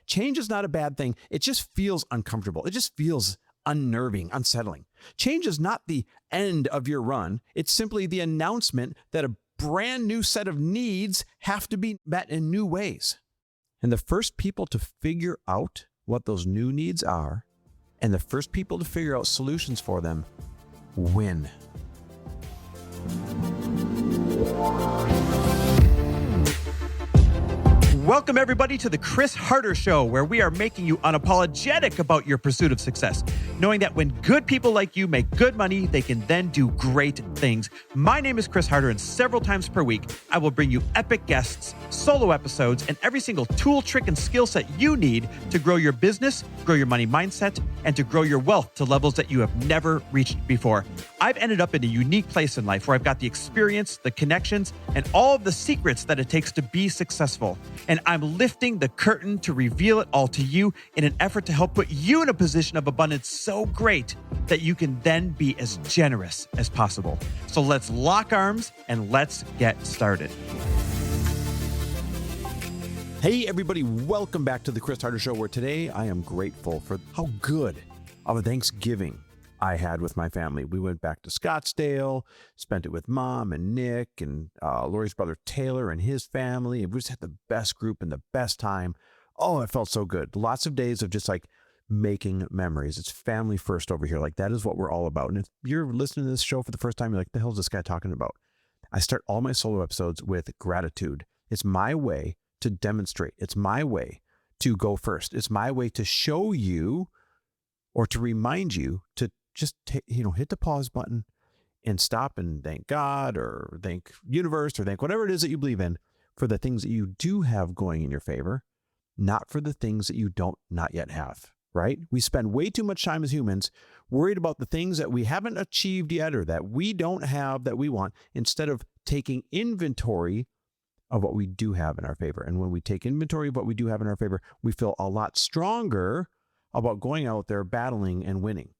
Change is not a bad thing. It just feels uncomfortable. It just feels unnerving, unsettling. Change is not the end of your run. It's simply the announcement that a brand new set of needs have to be met in new ways. And the first people to figure out what those new needs are, and the first people to figure out solutions for them, win. Welcome, everybody, to the Chris Harder Show, where we are making you unapologetic about your pursuit of success, knowing that when good people like you make good money, they can then do great things. My name is Chris Harder, and several times per week, I will bring you epic guests, solo episodes, and every single tool, trick, and skill set you need to grow your business, grow your money mindset, and to grow your wealth to levels that you have never reached before. I've ended up in a unique place in life where I've got the experience, the connections, and all of the secrets that it takes to be successful. And I'm lifting the curtain to reveal it all to you in an effort to help put you in a position of abundance so great that you can then be as generous as possible. So let's lock arms and let's get started. Hey, everybody, welcome back to the Chris Harder Show, where today I am grateful for how good of a Thanksgiving I had with my family. We went back to Scottsdale, spent it with Mom and Nick and Lori's brother Taylor and his family. And we just had the best group and the best time. Oh, it felt so good. Lots of days of just like making memories. It's family first over here. Like, that is what we're all about. And if you're listening to this show for the first time, you're like, the hell is this guy talking about? I start all my solo episodes with gratitude. It's my way to demonstrate. It's my way to go first. It's my way to show you or to remind you to just hit the pause button and stop and thank God or thank universe or thank whatever it is that you believe in for the things that you do have going in your favor, not for the things that you don't not yet have, right? We spend way too much time as humans worried about the things that we haven't achieved yet or that we don't have that we want, instead of taking inventory of what we do have in our favor. And when we take inventory of what we do have in our favor, we feel a lot stronger about going out there, battling and winning.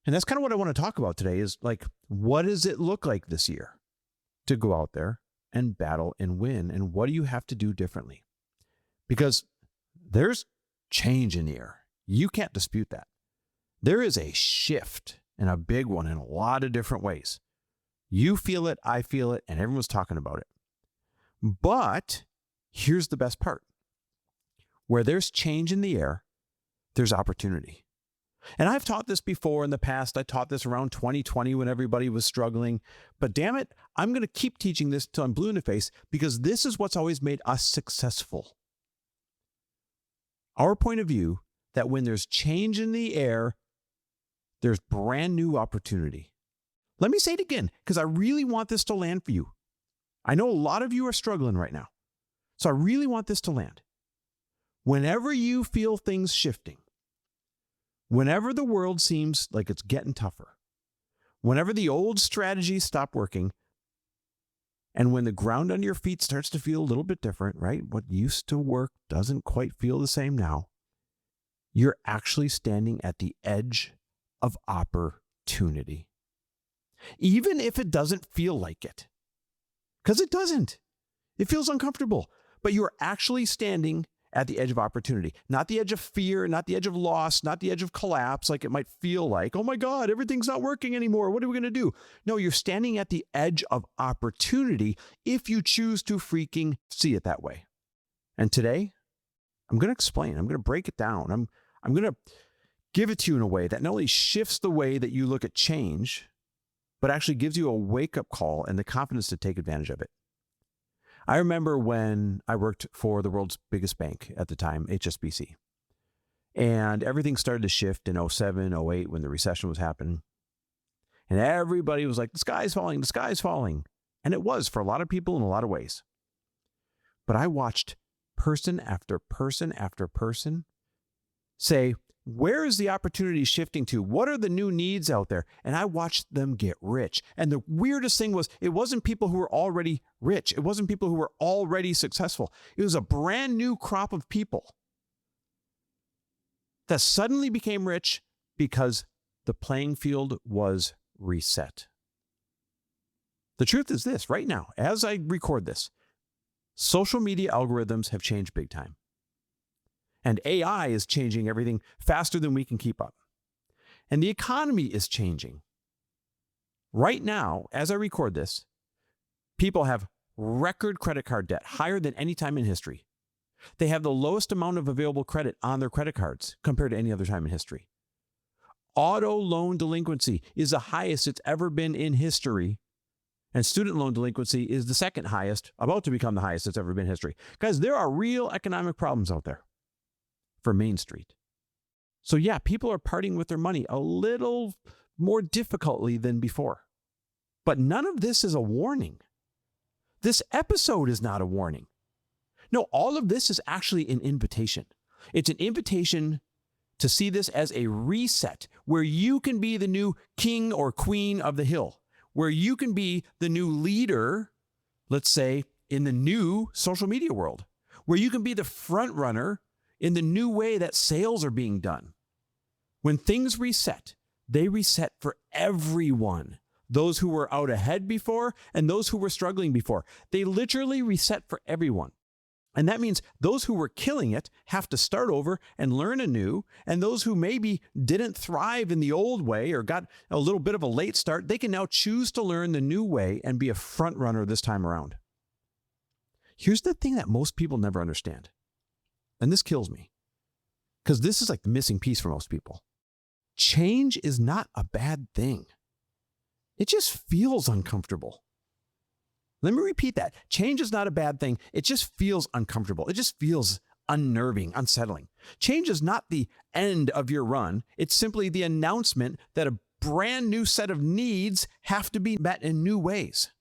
And that's kind of what I want to talk about today is like, what does it look like this year to go out there and battle and win? And what do you have to do differently? Because there's change in the air. You can't dispute that. There is a shift, and a big one, in a lot of different ways. You feel it, I feel it, and everyone's talking about it. But here's the best part. Where there's change in the air, there's opportunity. And I've taught this before in the past. I taught this around 2020 when everybody was struggling. But damn it, I'm going to keep teaching this till I'm blue in the face, because this is what's always made us successful. Our point of view that when there's change in the air, there's brand new opportunity. Let me say it again, because I really want this to land for you. I know a lot of you are struggling right now, so I really want this to land. Whenever you feel things shifting, whenever the world seems like it's getting tougher, whenever the old strategies stop working, and when the ground under your feet starts to feel a little bit different, right? What used to work doesn't quite feel the same now. You're actually standing at the edge of opportunity. Even if it doesn't feel like it. Because it doesn't. It feels uncomfortable. But you're actually standing at the edge of opportunity, not the edge of fear, not the edge of loss, not the edge of collapse, like it might feel like, oh my God, everything's not working anymore. What are we going to do? No, you're standing at the edge of opportunity if you choose to freaking see it that way. And today, I'm going to explain. I'm going to break it down. I'm going to give it to you in a way that not only shifts the way that you look at change, but actually gives you a wake-up call and the confidence to take advantage of it. I remember when I worked for the world's biggest bank at the time, HSBC, and everything started to shift in 07, 08 when the recession was happening. And everybody was like, the sky's falling, the sky's falling. And it was for a lot of people in a lot of ways. But I watched person after person after person say, where is the opportunity shifting to? What are the new needs out there? And I watched them get rich. And the weirdest thing was, it wasn't people who were already rich. It wasn't people who were already successful. It was a brand new crop of people that suddenly became rich because the playing field was reset. The truth is this, right now, as I record this, social media algorithms have changed big time. And AI is changing everything faster than we can keep up. And the economy is changing. Right now, as I record this, people have record credit card debt, higher than any time in history. They have the lowest amount of available credit on their credit cards compared to any other time in history. Auto loan delinquency is the highest it's ever been in history. And student loan delinquency is the second highest, about to become the highest it's ever been in history. Guys, there are real economic problems out there for Main Street. So yeah, people are parting with their money a little more difficultly than before. But none of this is a warning. This episode is not a warning. No, all of this is actually an invitation. It's an invitation to see this as a reset where you can be the new king or queen of the hill, where you can be the new leader, let's say, in the new social media world, where you can be the front runner in the new way that sales are being done. When things reset, they reset for everyone. Those who were out ahead before and those who were struggling before. They literally reset for everyone. And that means those who were killing it have to start over and learn anew. And those who maybe didn't thrive in the old way or got a little bit of a late start, they can now choose to learn the new way and be a front runner this time around. Here's the thing that most people never understand. And this kills me, because this is like the missing piece for most people. Change is not a bad thing. It just feels uncomfortable. Let me repeat that. Change is not a bad thing. It just feels uncomfortable. It just feels unnerving, unsettling. Change is not the end of your run. It's simply the announcement that a brand new set of needs have to be met in new ways.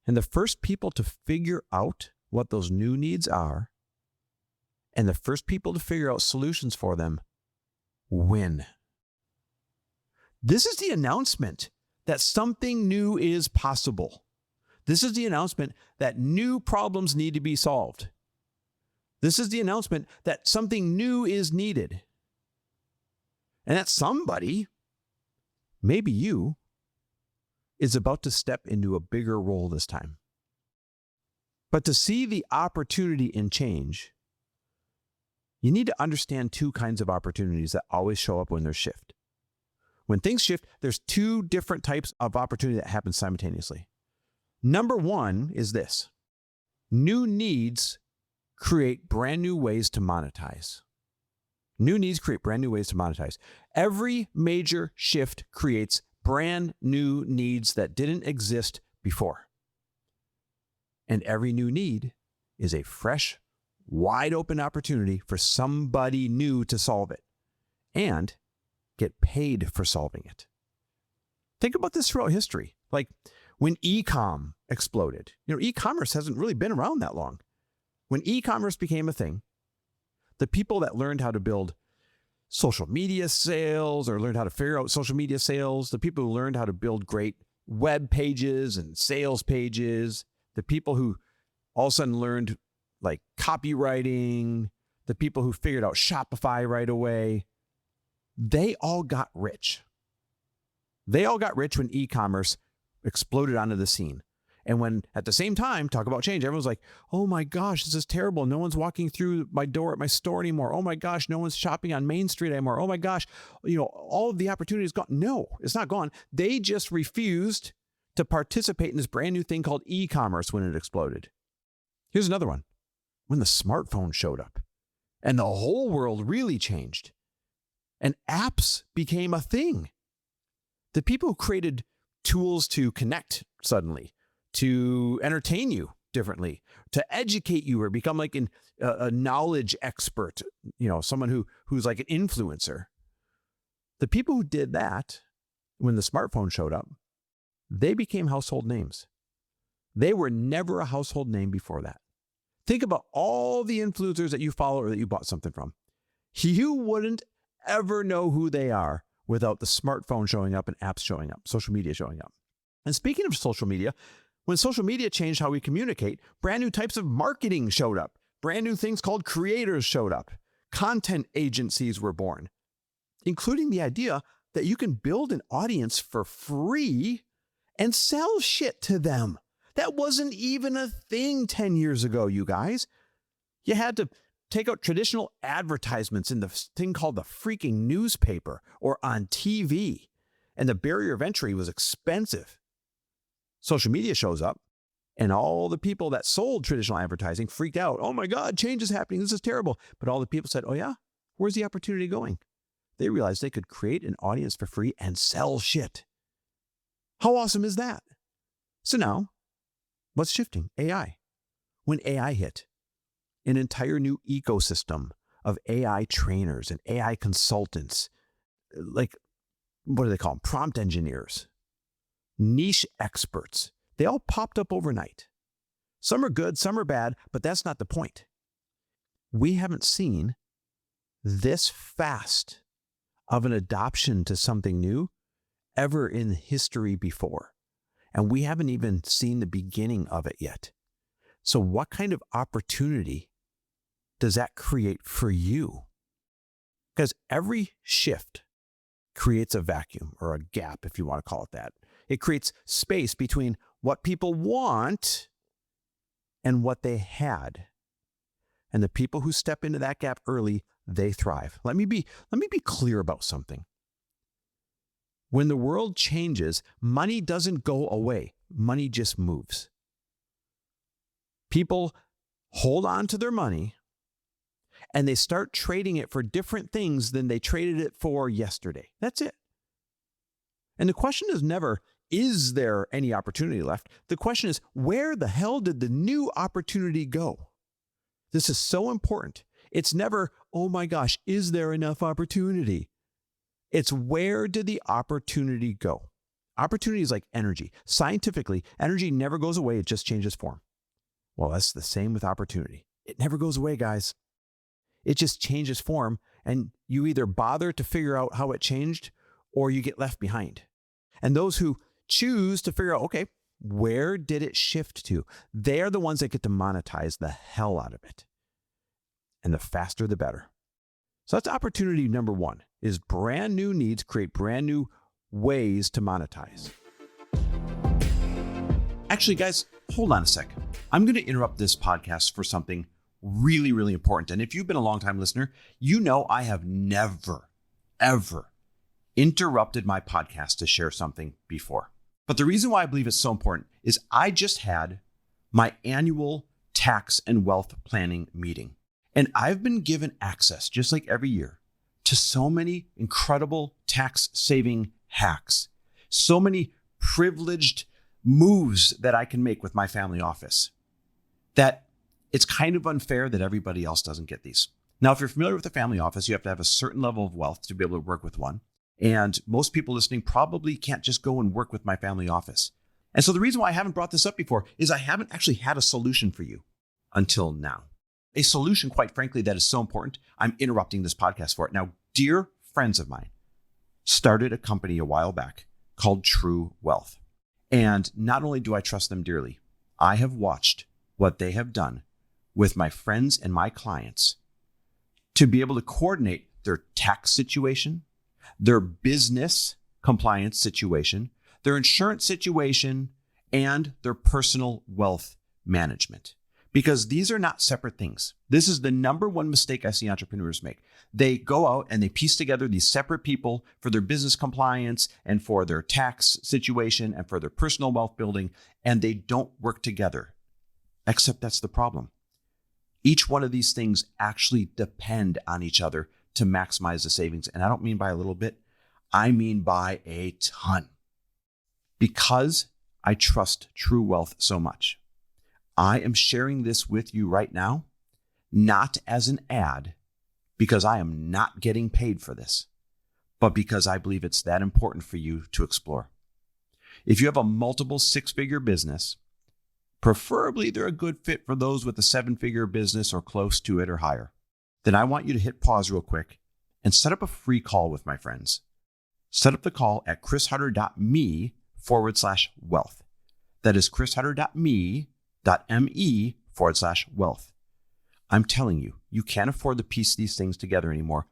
And the first people to figure out what those new needs are, and the first people to figure out solutions for them, win. This is the announcement that something new is possible. This is the announcement that new problems need to be solved. This is the announcement that something new is needed. And that somebody, maybe you, is about to step into a bigger role this time. But to see the opportunity in change, you need to understand two kinds of opportunities that always show up when there's shift. When things shift, there's two different types of opportunity that happen simultaneously. Number one is this: new needs create brand new ways to monetize. New needs create brand new ways to monetize. Every major shift creates brand new needs that didn't exist before. And every new need is a fresh, wide open opportunity for somebody new to solve it and get paid for solving it. Think about this throughout history. Like when e-com exploded, e-commerce hasn't really been around that long. When e-commerce became a thing, the people that learned how to build social media sales or learned how to figure out social media sales, the people who learned how to build great web pages and sales pages, the people who all of a sudden learned like copywriting, the people who figured out Shopify right away, they all got rich. They all got rich when e-commerce exploded onto the scene. And when at the same time, talk about change, everyone's like, oh my gosh, this is terrible. No one's walking through my door at my store anymore. Oh my gosh, no one's shopping on Main Street anymore. Oh my gosh, all of the opportunity is gone. No, it's not gone. They just refused to participate in this brand new thing called e-commerce when it exploded. Here's another one. When the smartphone showed up and the whole world really changed and apps became a thing. The people who created tools to connect suddenly, to entertain you differently, to educate you or become like a knowledge expert, someone who's like an influencer. The people who did that when the smartphone showed up, they became household names. They were never a household name before that. Think about all the influencers that you follow or that you bought something from. You wouldn't ever know who they are without the smartphone showing up and apps showing up, social media showing up. And speaking of social media, when social media changed how we communicate, brand new types of marketing showed up. Brand new things called creators showed up. Content agencies were born, including the idea that you can build an audience for free and sell shit to them. That wasn't even a thing 10 years ago, you guys. You had to take out traditional advertisements in the thing called the freaking newspaper or on TV. And the barrier of entry was expensive. Social media shows up, and all the people that sold traditional advertising freaked out. Oh my God, change is happening. This is terrible. But all the people said, oh yeah, where's the opportunity going? They realized they could create an audience for free and sell shit. How awesome is that? So now, what's shifting? AI. When AI hit, an entire new ecosystem of AI trainers and AI consultants, like, what do they call them? Prompt engineers, niche experts. They all popped up overnight. Some are good, some are bad, but that's not the point. We haven't seen this fast of an adoption to something new ever in history before. And we haven't even seen the beginning of it yet. So what kind of opportunity does that create for you? Because every shift creates a vacuum or a gap, if you want to call it that. It creates space between what people want and what they had. And the people who step into that gap early, they thrive. Let me be clear about something. When the world changes, money doesn't go away. Money just moves. People hold on to their money and they start trading it for different things than they traded it for yesterday. That's it. And the question is never, is there any opportunity left? The question is, where the hell did the new opportunity go? This is so important. It's never, oh my gosh, is there enough opportunity? It's where did the opportunity go? Opportunity is like energy. Scientifically, energy never goes away. It just changes form. Well, that's the same with opportunity. It never goes away, guys. It just changes form, and you either bother to figure out how it changed or you get left behind. And those who choose to figure out, okay, where did it shift to? They're the ones that get to monetize the hell out of it. And the faster, the better. So that's opportunity number one, is brand new needs create brand new ways to monetize. Actually, guys, hold on a sec. I'm going to interrupt this podcast for something really, really important. And if you've been a long-time listener, you know I have never, ever interrupted my podcast to share something before. But the reason why I believe it's so important is I just had my annual tax and wealth planning meeting. And I've been given access, just like every year, to so many incredible tax saving hacks, so many privileged moves that I can make with my family office, that it's kind of unfair that everybody else doesn't get these. Now, if you're familiar with a family office, you have to have a certain level of wealth to be able to work with one. And most people listening probably can't just go and work with my family office. And so the reason why I haven't brought this up before is I haven't actually had a solution for you until now. A solution, quite frankly, that is so important, I'm interrupting this podcast for it. Now, dear friends of mine started a company a while back called True Wealth. And not only do I trust them dearly, I have watched what they have done with my friends and my clients to be able to coordinate their tax situation, their business compliance situation, their insurance situation, and their personal wealth management. Because these are not separate things. This is the number one mistake I see entrepreneurs make. They go out and they piece together these separate people for their business compliance and for their tax situation and for their personal wealth building, and they don't work together. Except that's the problem. Each one of these things actually depend on each other to maximize the savings. And I don't mean by a little bit, I mean by a ton. Because I trust True Wealth so much, I am sharing this with you right now, not as an ad, because I am not getting paid for this, but because I believe it's that important for you to explore. If you have a multiple six-figure business, preferably they're a good fit for those with a seven-figure business or close to it or higher, then I want you to hit pause real quick and set up a free call with my friends. Set up the call at chrishutter.me/wealth. That is chrishutter.me.me/wealth. I'm telling you, you can't afford to piece these things together anymore.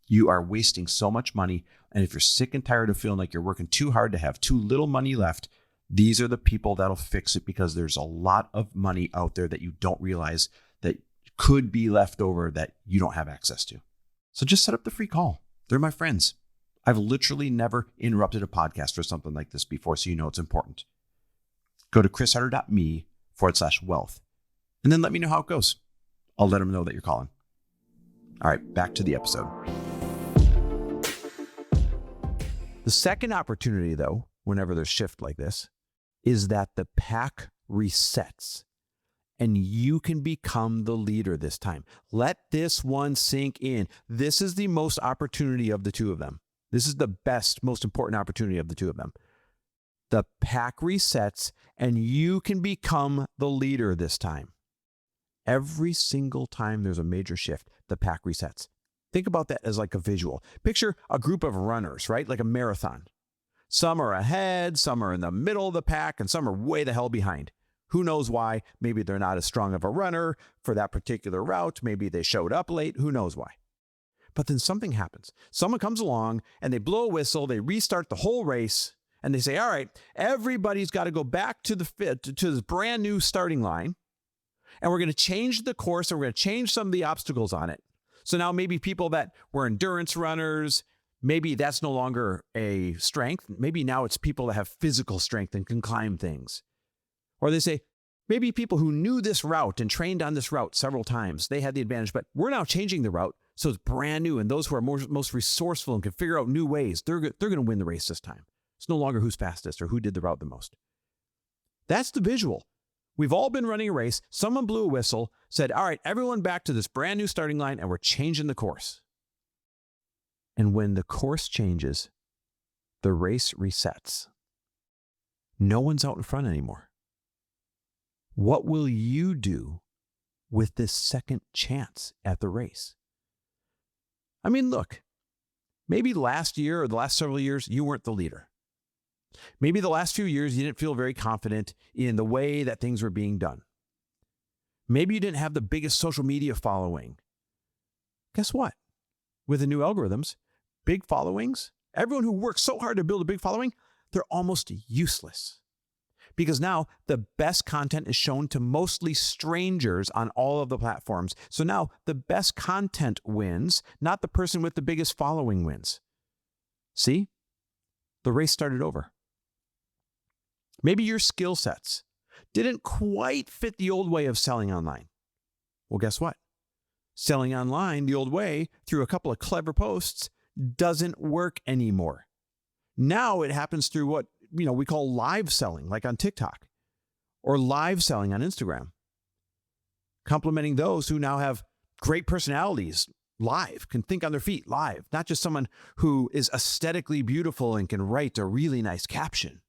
You are wasting so much money. And if you're sick and tired of feeling like you're working too hard to have too little money left, these are the people that'll fix it, because there's a lot of money out there that you don't realize that could be left over that you don't have access to. So just set up the free call. They're my friends. I've literally never interrupted a podcast for something like this before, so you know it's important. Go to chrisharder.me/wealth, and then let me know how it goes. I'll let them know that you're calling. All right, back to the episode. The second opportunity, though, whenever there's shift like this, is that the pack resets and you can become the leader this time. Let this one sink in. This is the most opportunity of the two of them. This is the best, most important opportunity of the two of them. The pack resets and you can become the leader this time. Every single time there's a major shift, the pack resets. Think about that as like a visual. Picture a group of runners, right? Like a marathon. Some are ahead, some are in the middle of the pack, and some are way the hell behind. Who knows why? Maybe they're not as strong of a runner for that particular route. Maybe they showed up late. Who knows why? But then something happens. Someone comes along and they blow a whistle. They restart the whole race and they say, all right, everybody's got to go back to this brand new starting line. And we're going to change the course and we're going to change some of the obstacles on it. So now maybe people that were endurance runners, maybe that's no longer a strength. Maybe now it's people that have physical strength and can climb things. Or they say, maybe people who knew this route and trained on this route several times, they had the advantage, but we're now changing the route. So it's brand new. And those who are most resourceful and can figure out new ways, they're going to win the race this time. It's no longer who's fastest or who did the route the most. That's the visual. We've all been running a race. Someone blew a whistle, said, all right, everyone back to this brand new starting line, and we're changing the course. And when the course changes, the race resets. No one's out in front anymore. What will you do with this second chance at the race? I mean, look, maybe last year or the last several years, you weren't the leader. Maybe the last few years, you didn't feel very confident in the way that things were being done. Maybe you didn't have the biggest social media following. Guess what? With the new algorithms, big followings, everyone who works so hard to build a big following, they're almost useless. Because now the best content is shown to mostly strangers on all of the platforms. So now the best content wins, not the person with the biggest following wins. See? The race started over. Maybe your skill sets didn't quite fit the old way of selling online. Well, guess what? Selling online the old way through a couple of clever posts doesn't work anymore. Now it happens through what we call live selling, like on TikTok, or live selling on Instagram. Complimenting those who now have great personalities live, can think on their feet live, not just someone who is aesthetically beautiful and can write a really nice caption.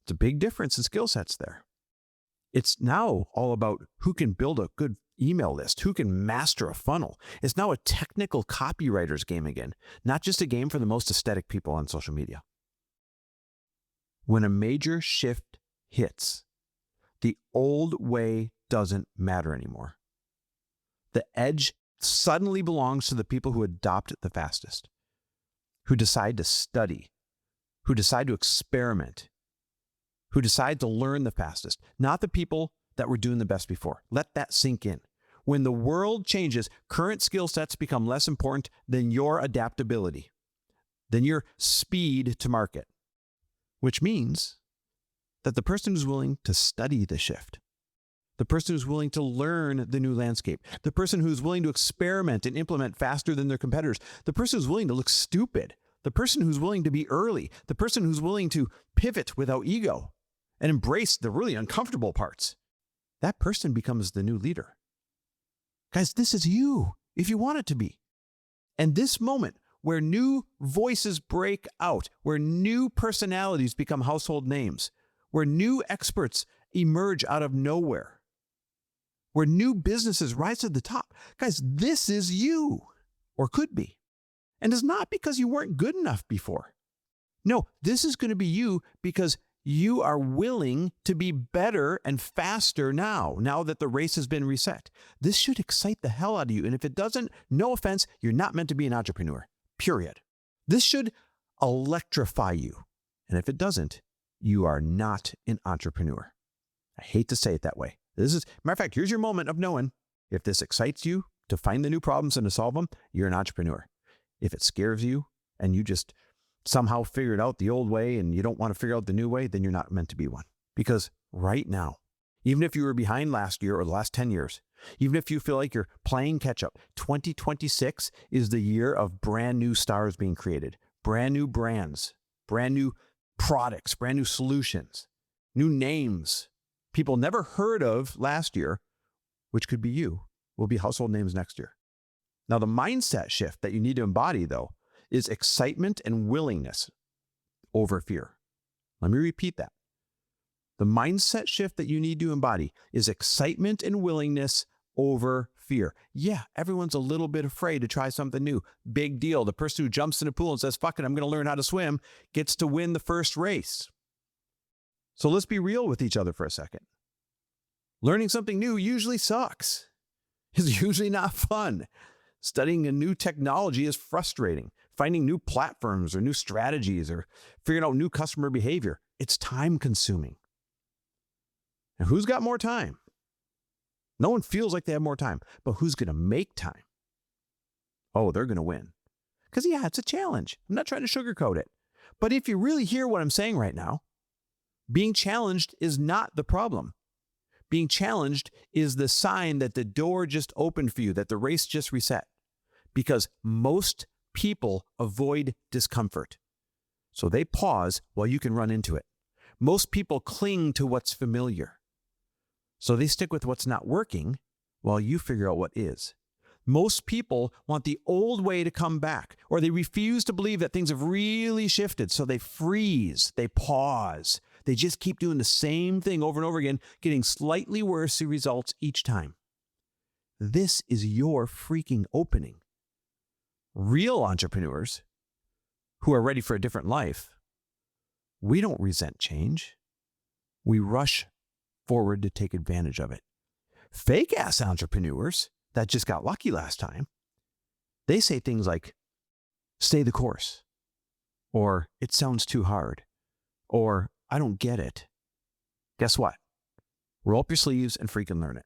It's a big difference in skill sets there. It's now all about who can build a good email list, who can master a funnel. It's now a technical copywriter's game again, not just a game for the most aesthetic people on social media. When a major shift hits, the old way doesn't matter anymore. The edge suddenly belongs to the people who adopt it the fastest, who decide to study, who decide to experiment, who decide to learn the fastest, not the people that were doing the best before. Let that sink in. When the world changes, current skill sets become less important than your adaptability, than your speed to market, which means that the person who's willing to study the shift, the person who's willing to learn the new landscape, the person who's willing to experiment and implement faster than their competitors, the person who's willing to look stupid, the person who's willing to be early, the person who's willing to pivot without ego and embrace the really uncomfortable parts, that person becomes the new leader. Guys, this is you, if you want it to be. And this moment where new voices break out, where new personalities become household names, where new experts emerge out of nowhere, where new businesses rise to the top. Guys, this is you, or could be. And it's not because you weren't good enough before. No, this is going to be you because you are willing to be better and faster now that the race has been reset. This should excite the hell out of you. And if it doesn't, no offense, you're not meant to be an entrepreneur, period. This should electrify you. And if it doesn't, you are not an entrepreneur. I hate to say it that way. Matter of fact, here's your moment of knowing If this excites you to find the new problems and to solve them, you're an entrepreneur. If it scares you and you just somehow figured out the old way and you don't want to figure out the new way, then you're not meant to be one. Because right now, even if you were behind last year or the last 10 years, even if you feel like you're playing catch up, 2026 is the year of brand new stars being created, brand new brands, brand new products, brand new solutions, new names people never heard of last year, which could be you, will be household names next year. Now, the mindset shift that you need to embody, though, is excitement and willingness over fear. Let me repeat that. The mindset shift that you need to embody is excitement and willingness over fear. Yeah, everyone's a little bit afraid to try something new. Big deal. The person who jumps in a pool and says, fuck it, I'm going to learn how to swim, gets to win the first race. So let's be real with each other for a second. Learning something new usually sucks. It's usually not fun. Studying a new technology is frustrating. Finding new platforms or new strategies or figuring out new customer behavior, it's time consuming. And who's got more time? No one feels like they have more time, but who's going to make time? Oh, they're going to win. Because yeah, it's a challenge. I'm not trying to sugarcoat it. But if you really hear what I'm saying right now, being challenged is not the problem. Being challenged is the sign that the door just opened for you, that the race just reset. Because most people avoid discomfort. So they pause while you can run into it. Most people cling to what's familiar. So they stick with what's not working while you figure out what is. Most people want the old way to come back, or they refuse to believe that things have really shifted. So they freeze, they pause. They just keep doing the same thing over and over again, getting slightly worse results each time. This is your freaking opening. Real entrepreneurs who are ready for a different life, we don't resent change. We rush forward to take advantage of it. Fake-ass entrepreneurs that just got lucky last time, they say things like, stay the course, or it sounds too hard, or I don't get it. Guess what? Roll up your sleeves and freaking learn it.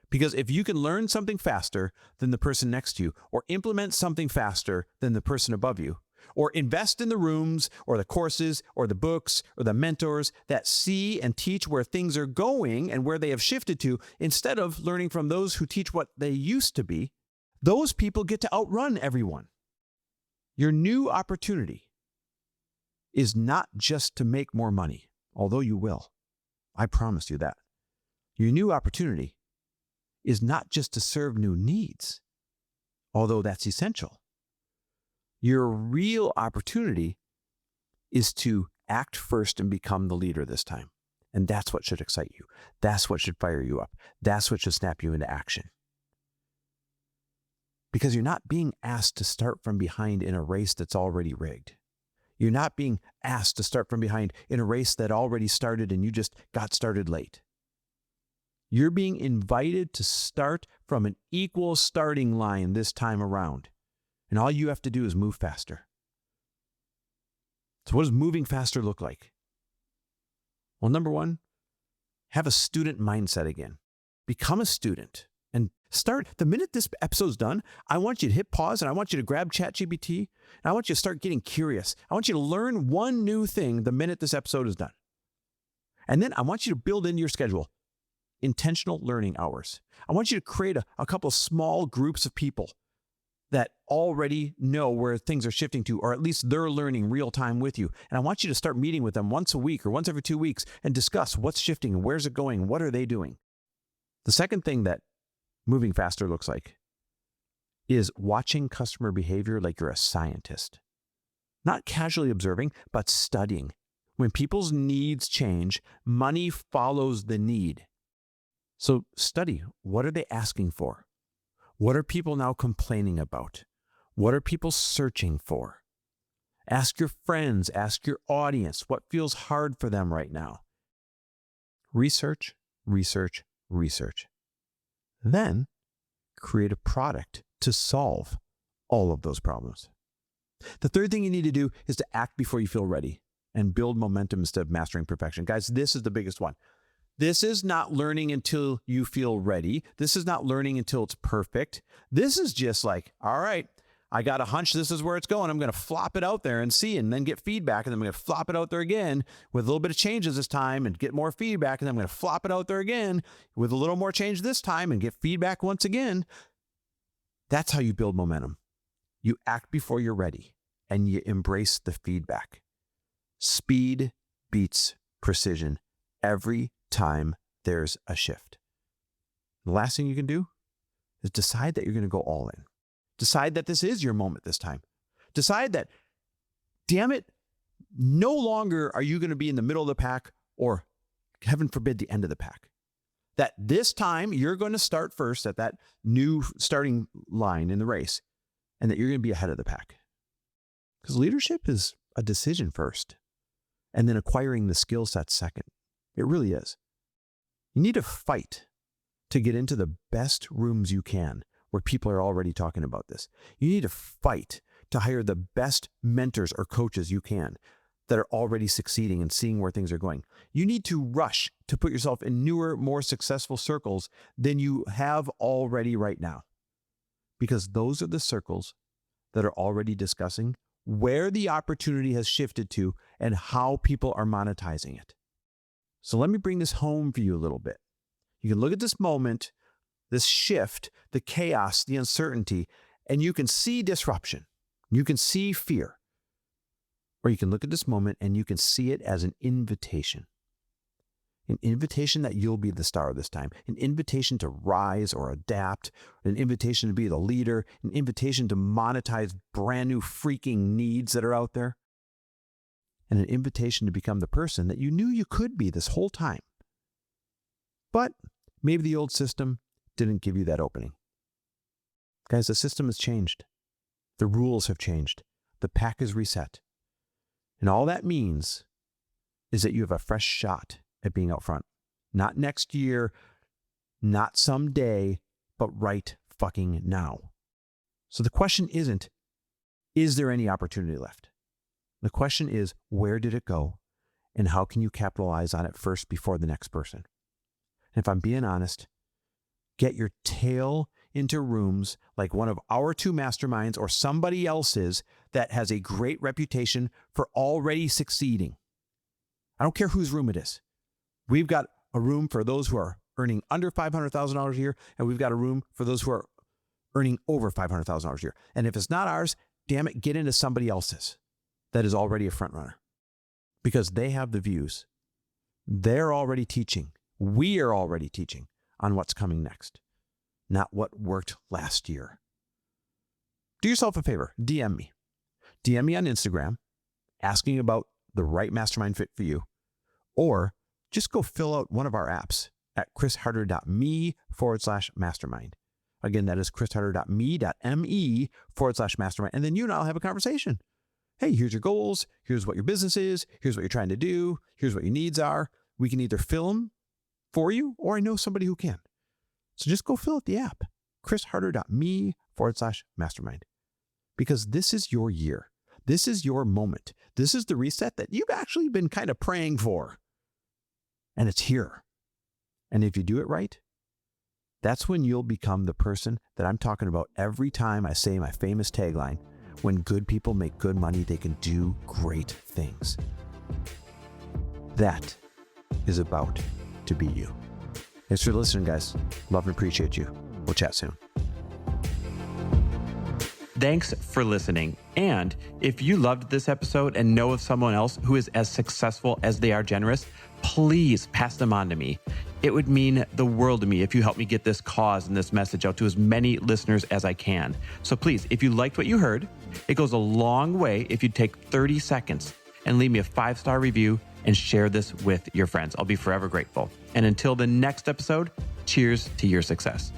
Because if you can learn something faster than the person next to you, or implement something faster than the person above you, or invest in the rooms or the courses or the books or the mentors that see and teach where things are going and where they have shifted to, instead of learning from those who teach what they used to be, those people get to outrun everyone. Your new opportunity is not just to make more money, although you will. I promise you that. Your new opportunity is not just to serve new needs, although that's essential. Your real opportunity is to act first and become the leader this time. And that's what should excite you. That's what should fire you up. That's what should snap you into action. Because you're not being asked to start from behind in a race that's already rigged. You're not being asked to start from behind in a race that already started and you just got started late. You're being invited to start from an equal starting line this time around. And all you have to do is move faster. So what does moving faster look like? Well, number one, have a student mindset again. Become a student and start. The minute this episode's done, I want you to hit pause and I want you to grab ChatGPT and I want you to start getting curious. I want you to learn one new thing the minute this episode is done. And then I want you to build into your schedule intentional learning hours. I want you to create a couple of small groups of people that already know where things are shifting to, or at least they're learning real time with you. And I want you to start meeting with them once a week or once every 2 weeks and discuss what's shifting and where's it going and what are they doing. The second thing that moving faster looks like is watching customer behavior like you're a scientist. Not casually observing, but studying. When people's needs change, money follows the need. So study, what are they asking for? What are people now complaining about? What are people searching for? Ask your friends, ask your audience, what feels hard for them right now? Research, research, research. Then create a product to solve all of those problems. The third thing you need to do is to act before you feel ready and build momentum instead of mastering perfection. Guys, this is the biggest one. This is not learning until you feel ready. This is not learning until it's perfect. This is just like, all right, I got a hunch this is where it's going. I'm going to flop it out there and see, and then get feedback. And then I'm going to flop it out there again with a little bit of changes this time and get more feedback. And then I'm going to flop it out there again with a little more change this time and get feedback once again. That's how you build momentum. You act before you're ready and you embrace the feedback. Speed beats precision every time there's a shift. The last thing you can do is decide that you're going to go all in. Decide that this is your moment this time. Decide that, damn it, no longer are you going to be in the middle of the pack or, heaven forbid, the end of the pack. That this time you're going to start first at that new starting line in the race, and that you're going to be ahead of the pack. Because leadership is a decision first, and then acquiring the skill set second. It really is. You need to fight to get into the best rooms you can where people are already talking about this. You need to fight to hire the best mentors or coaches you can that are already succeeding and seeing where things are going. You need to rush to put yourself in newer, more successful circles than you have already right now. Because those are the circles that are already discussing where the opportunity has shifted to and how people are monetizing it. So let me bring this home for you a little bit. You can look at this moment, this shift, the chaos, the uncertainty, and you can see disruption. You can see fear. Or you can look at this moment and you can see it as an invitation. An invitation that you'll be the star this time. An invitation to rise or adapt. An invitation to be the leader. An invitation to monetize brand new freaking needs that are out there. And an invitation to become the person that you knew you could be this whole time. But maybe the old system didn't give you that opening. Guys, the system has changed. The rules have changed. The pack is reset. And all that means is that you have a fresh shot at being out front. Not next year, not someday, but right fucking now. So the question isn't, is there any opportunity left? The question is, where did it go? And how can you capitalize on it first before the next person? And if I'm being honest, get your tail into rooms like one of our two masterminds or somebody else's that has a great reputation for already succeeding. I don't care whose room it is. We've got a room for those who are earning under $500,000 a year, and we've got a room for those who are earning over $500,000 a year. And if it's not ours, damn it, get into somebody else's that is already a front runner, because they have the views. They're already teaching. We are already teaching on what's coming next, not what worked last year. Do yourself a favor. DM me. DM me on Instagram asking about the right mastermind fit for you, or just go fill out one of our apps at chrisharder.me/mastermind. Again, that is chrisharder.me.me/mastermind. And then you and I'll have a conversation. Hey, here's your goals. Here's what your business is. Here's what you're trying to do. Here's what your needs are. We can either fill them for you, or I know somebody who can. So just go fill out the app, chrisharder.me/mastermind. Because this is your year. This is your moment. This is the reset that you've actually been kind of praying for. And it's here. And if you do it right, that's when you'll become the person that I'm talking about every time I say my famous tagline, when good people make good money, they can do great things. That is about to be you. Thanks for listening, guys. Love and appreciate you. We'll chat soon. Thanks for listening. And if you loved this episode and know of someone else who is as successful as they are generous, please pass them on to me. It would mean the world to me if you help me get this cause and this message out to as many listeners as I can. So please, if you liked what you heard, it goes a long way if you take 30 seconds and leave me a 5-star review and share this with your friends. I'll be forever grateful. And until the next episode, cheers to your success.